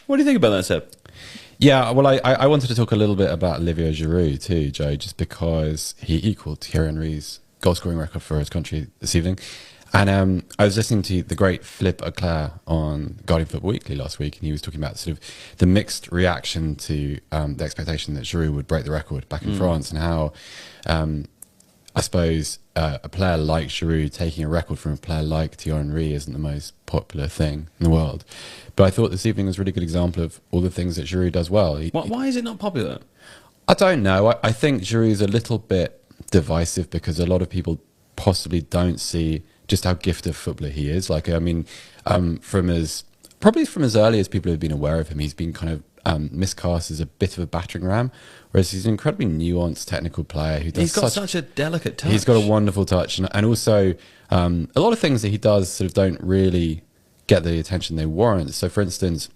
What do you think about that, Seb? Yeah, well, I wanted to talk a little bit about Olivier Giroud too, Joe, just because he equalled Thierry Henry's goal-scoring record for his country this evening. And I was listening to the great Philippe Auclair on Guardian Football Weekly last week, and he was talking about sort of the mixed reaction to the expectation that Giroud would break the record back in France, and how I suppose a player like Giroud taking a record from a player like Thierry Henry isn't the most popular thing in the world. But I thought this evening was a really good example of all the things that Giroud does well. Why is it not popular? I don't know. I think Giroud's a little bit divisive because a lot of people possibly don't see just how gifted a footballer he is. Like, I mean, from as early as people have been aware of him, he's been kind of miscast as a bit of a battering ram, whereas he's an incredibly nuanced technical player who does. He's got such a delicate touch. He's got a wonderful touch, and also a lot of things that he does sort of don't really get the attention they warrant. So, for instance,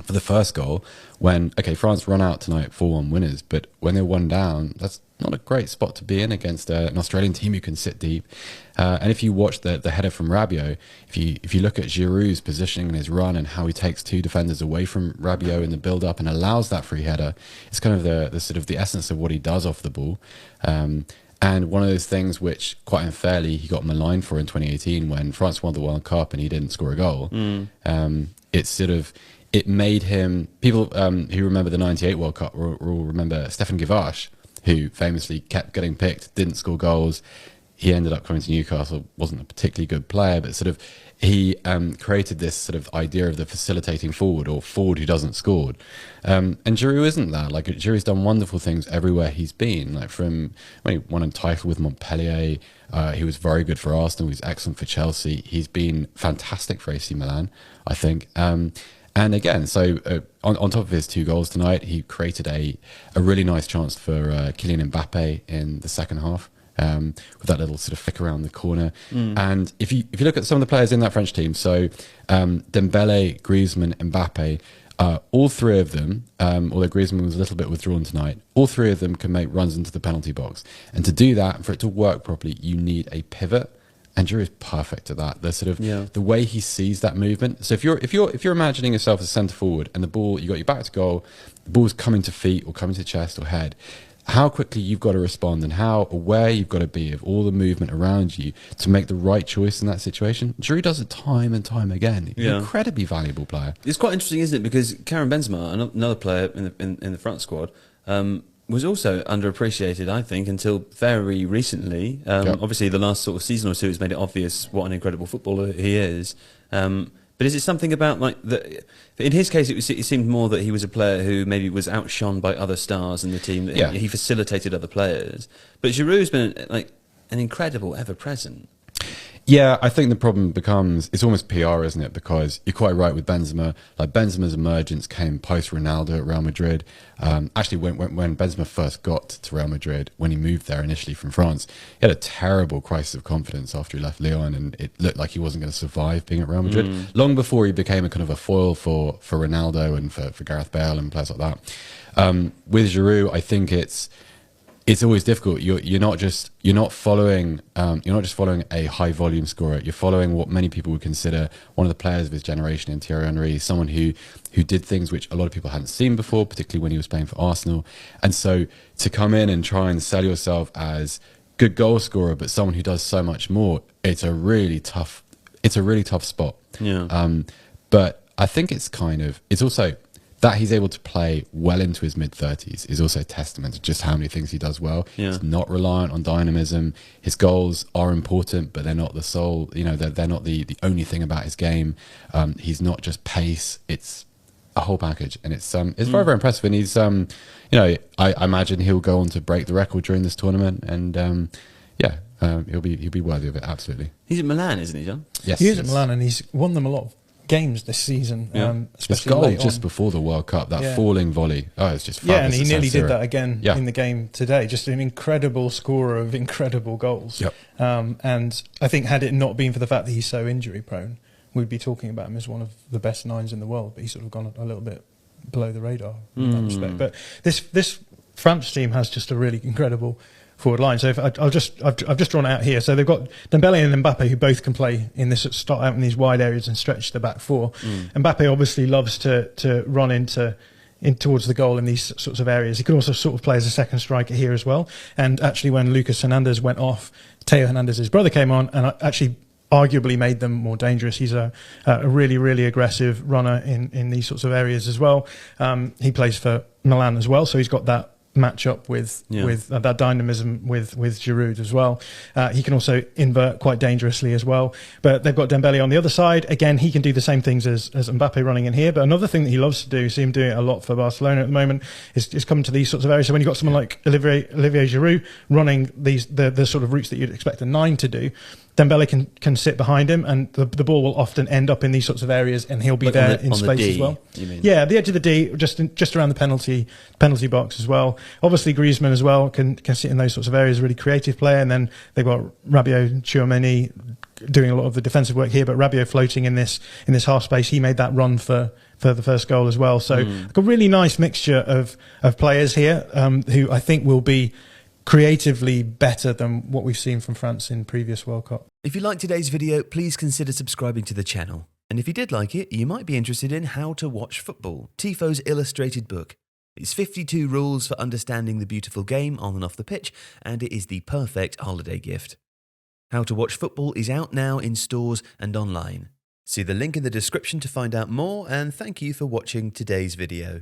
for the first goal, when France run out tonight 4-1 winners, but when they're 1 down, that's not a great spot to be in against an Australian team who can sit deep. And if you watch the header from Rabiot, if you look at Giroud's positioning and his run and how he takes 2 defenders away from Rabiot in the build-up and allows that free header, it's kind of the sort of the essence of what he does off the ball. And one of those things which, quite unfairly, he got maligned for in 2018 when France won the World Cup and he didn't score a goal. It made him... People who remember the 98 World Cup will remember Stefan Givash, who famously kept getting picked, didn't score goals. He ended up coming to Newcastle, wasn't a particularly good player, but sort of he created this sort of idea of the facilitating forward, or forward who doesn't score. And Giroud isn't that. Like, Giroud's done wonderful things everywhere he's been. Like, from when he won a title with Montpellier, he was very good for Arsenal. He was excellent for Chelsea. He's been fantastic for AC Milan, I think. And again, so on top of his 2 goals tonight, he created a really nice chance for Kylian Mbappe in the second half. With that little sort of flick around the corner. And if you look at some of the players in that French team, so Dembele, Griezmann, Mbappe, all 3 of them, although Griezmann was a little bit withdrawn tonight, all 3 of them can make runs into the penalty box. And to do that, for it to work properly, you need a pivot. And Giroud is perfect at that. The sort of the way he sees that movement. So if you're imagining yourself as centre forward and the ball, you got your back to goal, the ball's coming to feet or coming to chest or head, how quickly you've got to respond and how aware you've got to be of all the movement around you to make the right choice in that situation. Giroud does it time and time again. He's an incredibly valuable player. It's quite interesting, isn't it? Because Karim Benzema, another player in the front squad, was also underappreciated, I think, until very recently. Obviously, the last sort of season or 2 has made it obvious what an incredible footballer he is. But is it something about, like, in his case, it seemed more that he was a player who maybe was outshone by other stars in the team. That he facilitated other players. But Giroud's been like an incredible ever-present. Yeah, I think the problem becomes, it's almost PR, isn't it? Because you're quite right with Benzema. Like, Benzema's emergence came post-Ronaldo at Real Madrid. Actually, when Benzema first got to Real Madrid, when he moved there initially from France, he had a terrible crisis of confidence after he left Lyon, and it looked like he wasn't going to survive being at Real Madrid. Long before he became a kind of a foil for Ronaldo and for Gareth Bale and players like that. With Giroud, I think it's always difficult. You're not just following a high volume scorer. You're following what many people would consider one of the players of his generation in Thierry Henry, someone who did things which a lot of people hadn't seen before, particularly when he was playing for Arsenal. And so to come in and try and sell yourself as good goal scorer, but someone who does so much more, it's a really tough spot. But I think it's also that he's able to play well into his mid-30s is also a testament to just how many things he does well. He's not reliant on dynamism. His goals are important, but they're not the sole, they're not the only thing about his game. He's not just pace, it's a whole package. And it's very, very impressive. And he's, I imagine he'll go on to break the record during this tournament. And he'll be worthy of it, absolutely. He's at Milan, isn't he, John? Yes. He is at Milan, and he's won them a lot of games this season. This goal just before the World Cup, that falling volley, it's just fabulous. Yeah, and he nearly did that again in the game today. Just an incredible scorer of incredible goals. And I think had it not been for the fact that he's so injury prone, we'd be talking about him as one of the best 9s in the world, but he's sort of gone a little bit below the radar in that respect. But this France team has just a really incredible forward line. So I've just drawn it out here. So they've got Dembele and Mbappe, who both can play in this, start out in these wide areas and stretch the back four. Mbappe obviously loves to run in towards the goal in these sorts of areas. He can also sort of play as a second striker here as well. And actually, when Lucas Hernandez went off, Theo Hernandez's brother came on and actually arguably made them more dangerous. He's a really, really aggressive runner in these sorts of areas as well. He plays for Milan as well, so he's got that match up with that dynamism with Giroud as well. He can also invert quite dangerously as well. But they've got Dembele on the other side. Again, he can do the same things as Mbappe running in here. But another thing that he loves to do, see him doing it a lot for Barcelona at the moment, is come to these sorts of areas. So when you've got someone like Olivier Giroud running the sort of routes that you'd expect a 9 to do, Dembele can sit behind him, and the ball will often end up in these sorts of areas, and he'll be there in space as well. You mean? Yeah, the edge of the D, just around the penalty box as well. Obviously, Griezmann as well can sit in those sorts of areas. Really creative player, and then they've got Rabiot, Tchouaméni doing a lot of the defensive work here, but Rabiot floating in this half space. He made that run for the first goal as well. So like a really nice mixture of players here who I think will be creatively better than what we've seen from France in previous World Cup. If you liked today's video, please consider subscribing to the channel. And if you did like it, you might be interested in How to Watch Football, Tifo's illustrated book. It's 52 rules for understanding the beautiful game on and off the pitch, and it is the perfect holiday gift. How to Watch Football is out now in stores and online. See the link in the description to find out more, and thank you for watching today's video.